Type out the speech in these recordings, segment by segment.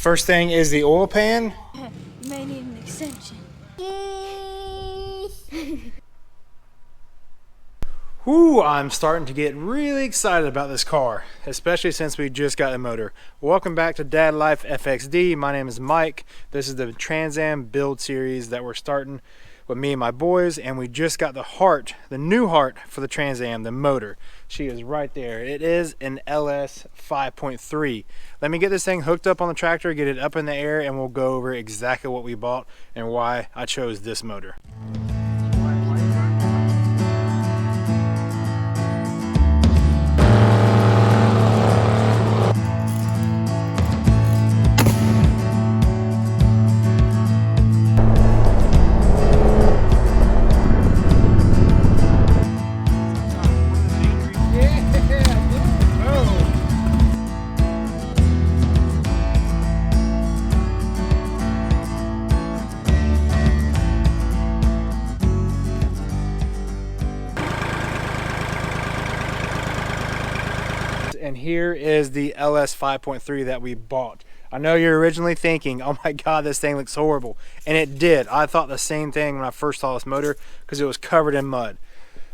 First thing is the oil pan. You may need an extension. Whew, I'm starting to get really excited about this car, especially since we just got the motor. Welcome back to Dad Life FXD. My name is Mike. This is the Trans Am build series that we're starting with me and my boys, and we just got the heart, the new heart for the Trans Am, the motor. She is right there. It is an LS 5.3. Let me get this thing hooked up on the tractor, get it up in the air, and we'll go over exactly what we bought and why I chose this motor. And here is the LS 5.3 that we bought. I know you're originally thinking, oh my god, this thing looks horrible, and it did. I thought the same thing when I first saw this motor because it was covered in mud.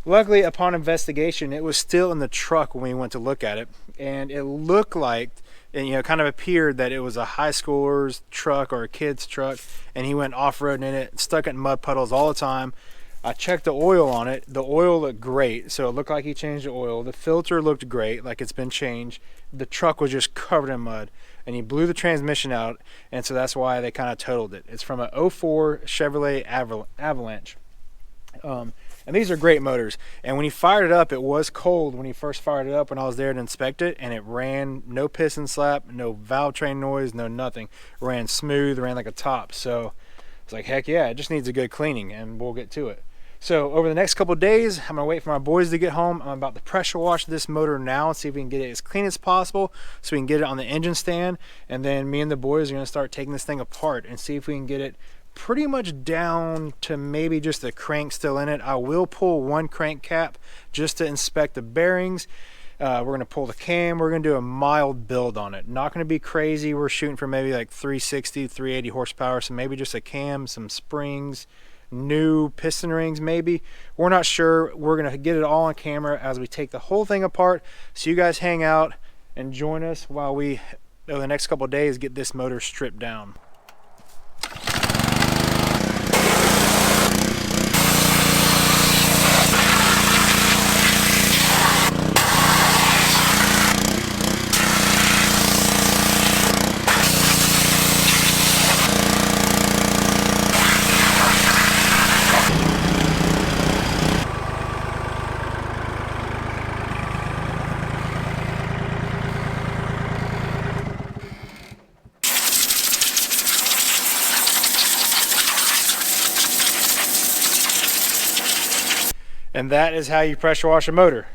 Luckily, upon investigation, it was still in the truck when we went to look at it, and it looked like, and kind of appeared that it was a high schooler's truck or a kid's truck, and he went off-roading in it, stuck it in mud puddles all the time. I checked the oil on it. The oil looked great, so it looked like he changed the oil. The filter looked great, like it's been changed. The truck was just covered in mud, and he blew the transmission out, and so that's why they kind of totaled it. It's from a 04 Chevrolet Avalanche. And these are great motors, and when he fired it up, it was cold when he first fired it up when I was there to inspect it, and it ran no piston slap, no valve train noise, no nothing. Ran smooth, ran like a top. So it's like, heck yeah, it just needs a good cleaning, and we'll get to it. So over the next couple of days, I'm gonna wait for my boys to get home. I'm about to pressure wash this motor now and see if we can get it as clean as possible so we can get it on the engine stand, and then me and the boys are gonna start taking this thing apart and see if we can get it pretty much down to maybe just the crank still in it. I will pull one crank cap just to inspect the bearings. We're going to pull the cam. We're going to do a mild build on it. Not going to be crazy. We're shooting for maybe like 360, 380 horsepower. So maybe just a cam, some springs, new piston rings maybe. We're not sure. We're going to get it all on camera as we take the whole thing apart. So you guys hang out and join us while we, over the next couple of days, get this motor stripped down. And that is how you pressure wash a motor.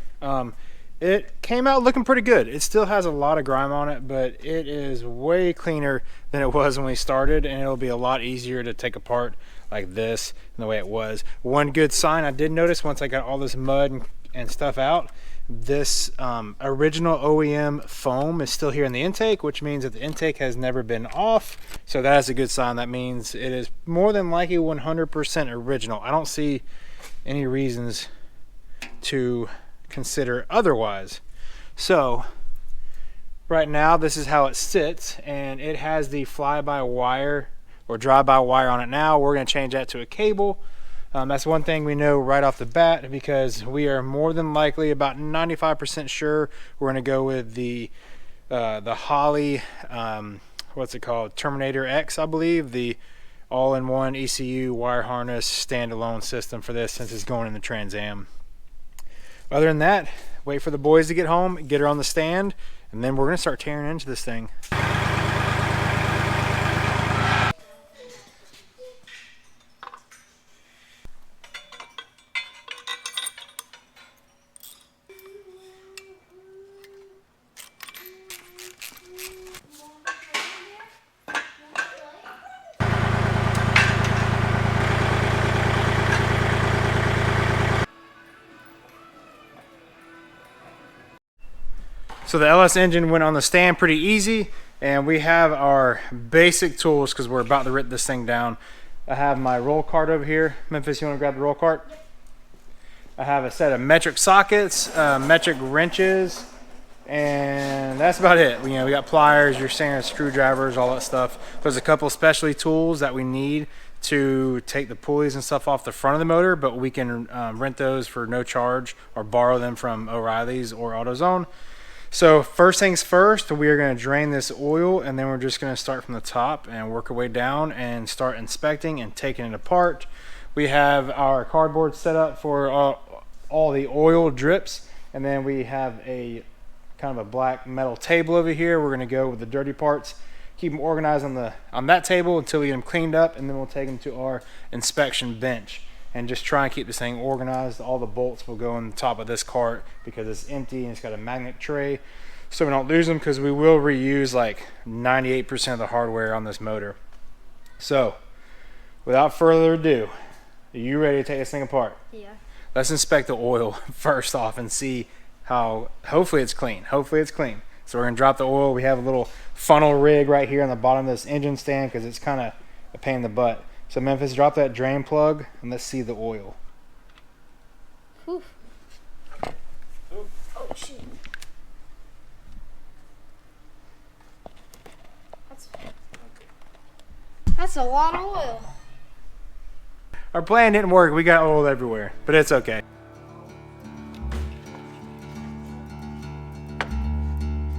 It came out looking pretty good. It still has a lot of grime on it, but it is way cleaner than it was when we started, and it'll be a lot easier to take apart like this and the way it was. One good sign I did notice once I got all this mud and stuff out, this original OEM foam is still here in the intake, which means that the intake has never been off. So that is a good sign. That means it is more than likely 100% original. I don't see any reasons to consider otherwise. So right now this is how it sits, and it has the fly-by-wire or drive-by-wire on it now. We're going to change that to a cable. That's one thing we know right off the bat, because we are more than likely about 95% sure we're going to go with the Holley, what's it called, Terminator X, I believe, the all-in-one ECU wire harness standalone system for this, since it's going in the Trans Am. Other than that, wait for the boys to get home, get her on the stand, and then we're going to start tearing into this thing. So the LS engine went on the stand pretty easy. And we have our basic tools because we're about to rip this thing down. I have my roll cart over here. Memphis, you want to grab the roll cart? I have a set of metric sockets, metric wrenches, and that's about it. We got pliers, your standard screwdrivers, all that stuff. There's a couple specialty tools that we need to take the pulleys and stuff off the front of the motor, but we can rent those for no charge or borrow them from O'Reilly's or AutoZone. So first things first, we are going to drain this oil, and then we're just going to start from the top and work our way down and start inspecting and taking it apart. We have our cardboard set up for all the oil drips, and then we have a kind of a black metal table over here. We're going to go with the dirty parts, keep them organized on that table until we get them cleaned up, and then we'll take them to our inspection bench and just try and keep this thing organized. All the bolts will go on the top of this cart because it's empty and it's got a magnet tray, so we don't lose them, because we will reuse like 98% of the hardware on this motor. So without further ado, are you ready to take this thing apart? Yeah. Let's inspect the oil first off and see how, hopefully it's clean. Hopefully it's clean. So we're gonna drop the oil. We have a little funnel rig right here on the bottom of this engine stand because it's kind of a pain in the butt. So Memphis, drop that drain plug and let's see the oil. Whew. Oh shoot. That's a lot of oil. Our plan didn't work. We got oil everywhere, but it's okay.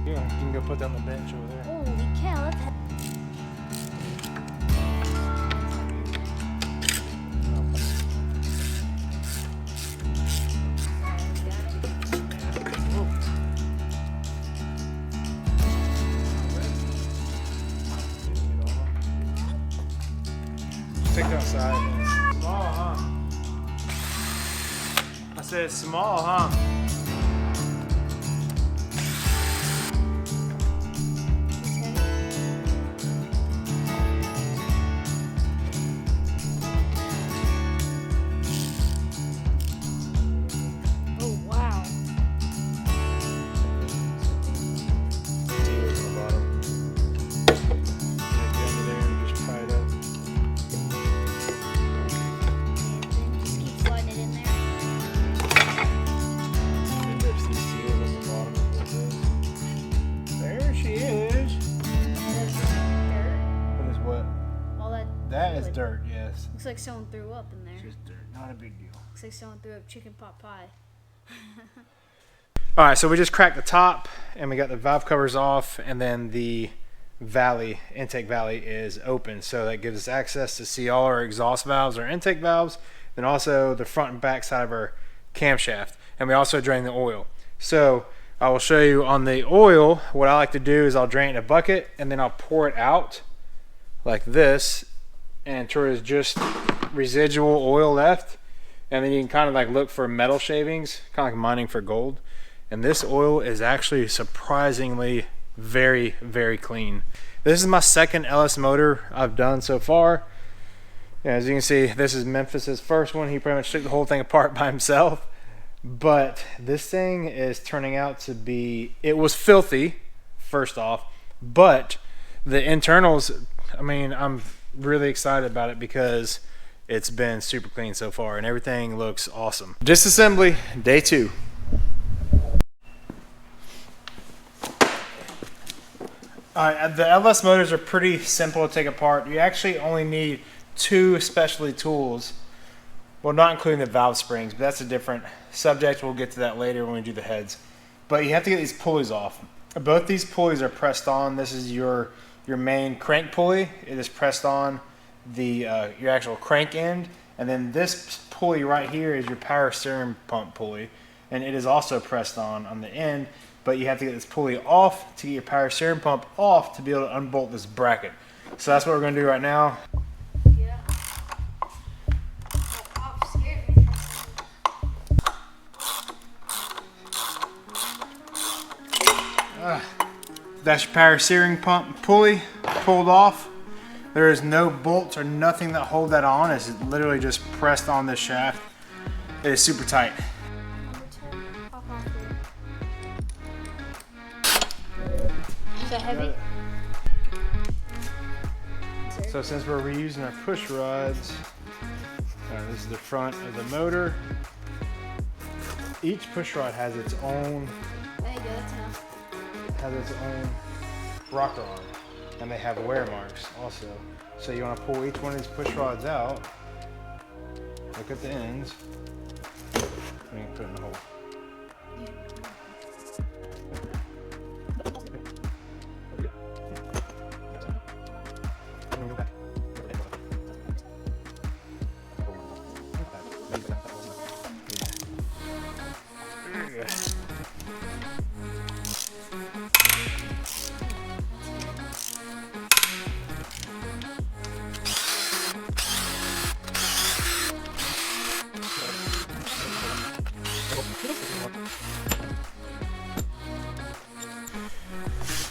Yeah, you can go put that on the bench over there. Holy cow, that's Take it outside. Small, huh? I said it's small, huh? oh wow. Seals on the bottom. Yeah, get under there and just pry it up. Just keep sliding it in there. It rips these seals on the bottom of this. There she is. That's dirt. What is what? All that. That is fluid. dirt, yes. Looks like someone threw up in there. It's just dirt, not a big deal. Looks like someone threw up chicken pot pie. All right, so we just cracked the top and we got the valve covers off, and then the intake valley is open. So that gives us access to see all our exhaust valves, our intake valves, and also the front and back side of our camshaft. And we also drain the oil. So I will show you on the oil, what I like to do is I'll drain it in a bucket and then I'll pour it out like this, and until there's just residual oil left. And then you can kind of like look for metal shavings, kind of like mining for gold. And this oil is actually surprisingly very, very clean. This is my second LS motor I've done so far. As you can see, this is Memphis's first one. He pretty much took the whole thing apart by himself. But this thing is turning out to be, it was filthy, first off, but the internals, I mean, I'm really excited about it because it's been super clean so far and everything looks awesome. Disassembly, day 2. The LS motors are pretty simple to take apart. You actually only need 2 specialty tools. Well, not including the valve springs, but that's a different subject. We'll get to that later when we do the heads. But you have to get these pulleys off. Both these pulleys are pressed on. This is your main crank pulley. It is pressed on the your actual crank end. And then this pulley right here is your power steering pump pulley. And it is also pressed on the end. But you have to get this pulley off to get your power steering pump off to be able to unbolt this bracket. So that's what we're going to do right now. Yeah. That pop scared me. That's your power steering pump pulley pulled off. There is no bolts or nothing that hold that on. It's literally just pressed on this shaft. It is super tight. Is that heavy? So since we're reusing our push rods, this is the front of the motor. Each push rod has its own rocker arm, and they have wear marks also. So you want to pull each one of these push rods out. Look at the ends. And you can put it in the hole.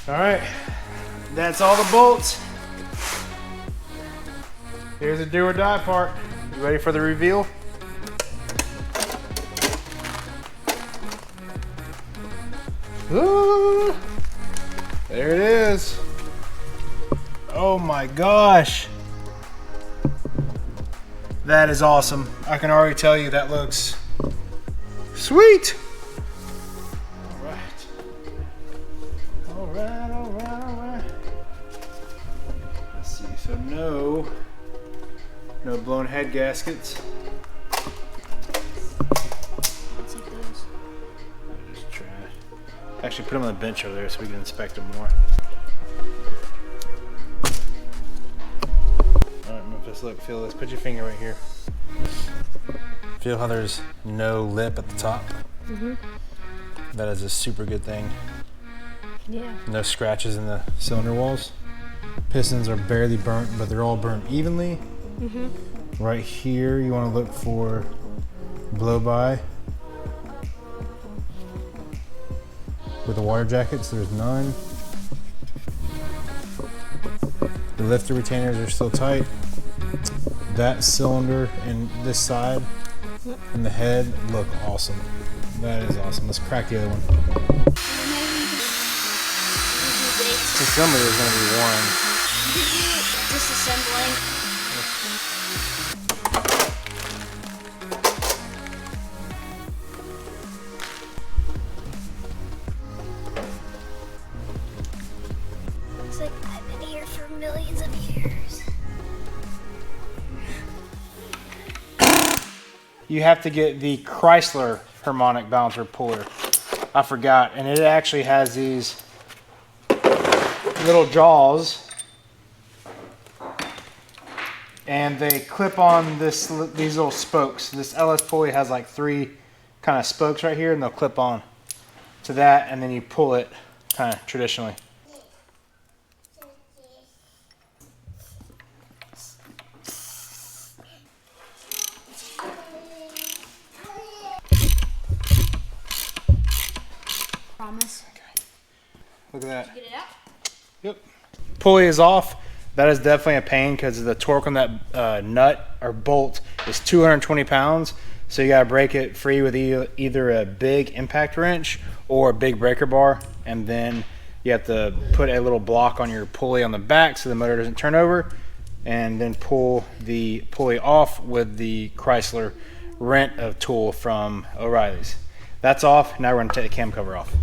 All right, that's all the bolts. Here's the do or die part. You ready for the reveal? Ooh, there it is. Oh my gosh. That is awesome. I can already tell you that looks sweet. All right. Let's see, so no blown head gaskets. Just try. Actually put them on the bench over there so we can inspect them more. All right, Memphis, look, feel this. Put your finger right here. Feel how there's no lip at the top? Mm-hmm. That is a super good thing. Yeah. No scratches in the cylinder walls. Pistons are barely burnt, but they're all burnt evenly. Mm-hmm. Right here, you want to look for blow by. With the water jackets, there's none. The lifter retainers are still tight. That cylinder and this side and the head look awesome. That is awesome. Let's crack the other one. Assembly is going to be one. Disassembling. Looks like I've been here for millions of years. You have to get the Chrysler harmonic balancer puller. I forgot, and it actually has these little jaws, and they clip on these little spokes. This LS pulley has like 3 kind of spokes right here, and they'll clip on to that, and then you pull it kind of traditionally. Promise. Okay. Look at that. Get it out? Yep. Pulley is off. That is definitely a pain because the torque on that nut or bolt is 220 pounds. So you got to break it free with either a big impact wrench or a big breaker bar. And then you have to put a little block on your pulley on the back so the motor doesn't turn over. And then pull the pulley off with the Chrysler rent tool from O'Reilly's. That's off. Now we're going to take the cam cover off.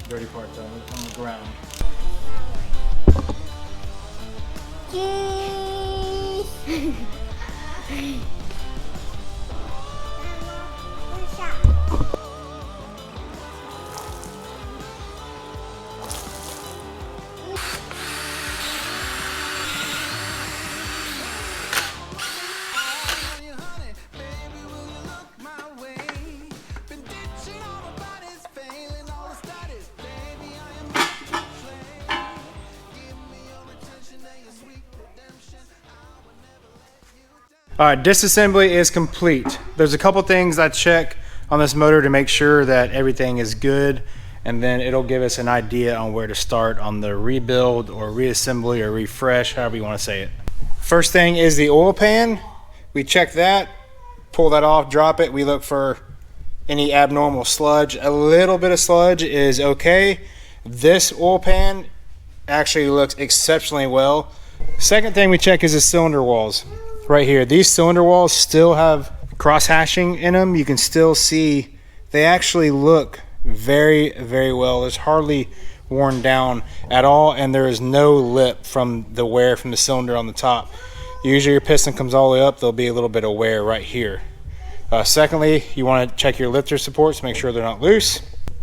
Dirty parts on the ground. All right, disassembly is complete. There's a couple things I check on this motor to make sure that everything is good, and then it'll give us an idea on where to start on the rebuild or reassembly or refresh, however you want to say it. First thing is the oil pan. We check that, pull that off, drop it. We look for any abnormal sludge. A little bit of sludge is okay. This oil pan actually looks exceptionally well. Second thing we check is the cylinder walls. Right here, these cylinder walls still have cross hashing in them. You can still see they actually look very, very well. There's hardly worn down at all, and there is no lip from the wear from the cylinder on the top. Usually your piston comes all the way up, there'll be a little bit of wear right here. Secondly, you want to check your lifter supports, make sure they're not loose.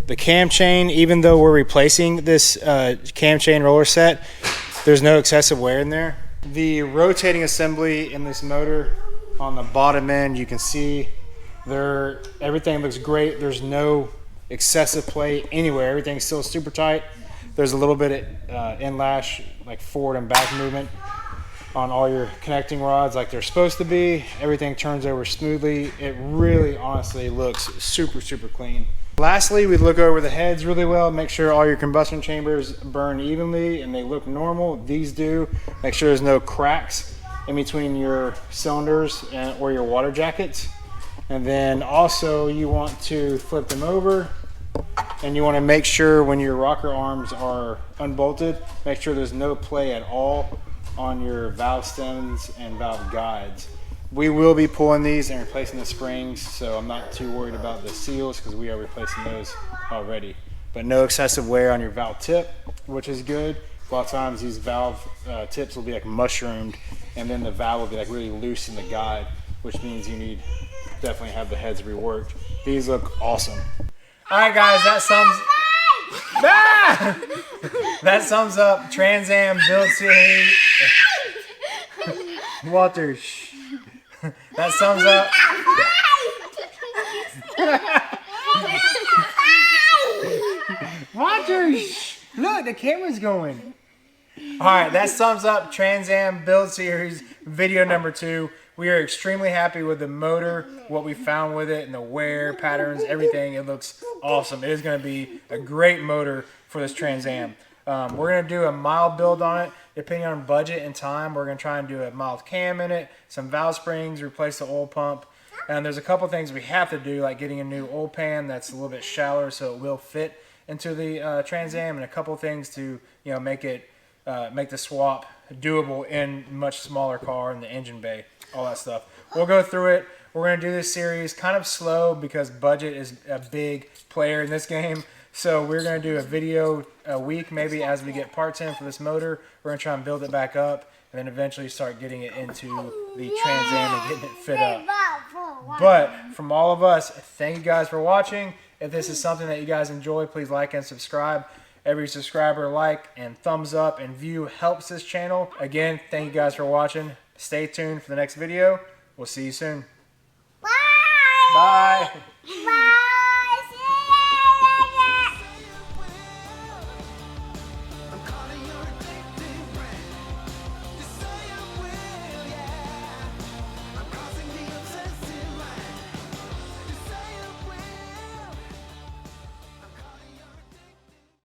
The cam chain, even though we're replacing this cam chain roller set, there's no excessive wear in there. The rotating assembly in this motor on the bottom end, you can see everything looks great. There's no excessive play anywhere. Everything's still super tight. There's a little bit of inlash, like forward and back movement on all your connecting rods like they're supposed to be. Everything turns over smoothly. It really honestly looks super, super clean. Lastly, we look over the heads really well, make sure all your combustion chambers burn evenly and they look normal. These do. Make sure there's no cracks in between your cylinders or your water jackets. And then also you want to flip them over, and you want to make sure when your rocker arms are unbolted, make sure there's no play at all on your valve stems and valve guides. We will be pulling these and replacing the springs, so I'm not too worried about the seals because we are replacing those already. But no excessive wear on your valve tip, which is good. A lot of times these valve tips will be like mushroomed, and then the valve will be like really loose in the guide, which means you need definitely have the heads reworked. These look awesome. All right, guys, that sums up Trans Am build series. Walter, shh. That sums up. Walter, shh. Look, the camera's going. All right, that sums up Trans Am build series video number 2. We are extremely happy with the motor, what we found with it, and the wear patterns, everything. It looks awesome. It is going to be a great motor for this Trans Am. We're going to do a mild build on it. Depending on budget and time, we're going to try and do a mild cam in it, some valve springs, replace the oil pump. And there's a couple things we have to do, like getting a new oil pan that's a little bit shallower so it will fit into the Trans Am, and a couple things to make the swap doable in a much smaller car in the engine bay, all that stuff. We'll go through it. We're going to do this series kind of slow because budget is a big player in this game. So we're going to do a video a week maybe as we get parts in for this motor. We're going to try and build it back up and then eventually start getting it into the Trans Am and getting it fit up. But from all of us, thank you guys for watching. If this is something that you guys enjoy, please like and subscribe. Every subscriber, like, and thumbs up and view helps this channel. Again, thank you guys for watching. Stay tuned for the next video. We'll see you soon. Bye. Bye. Bye.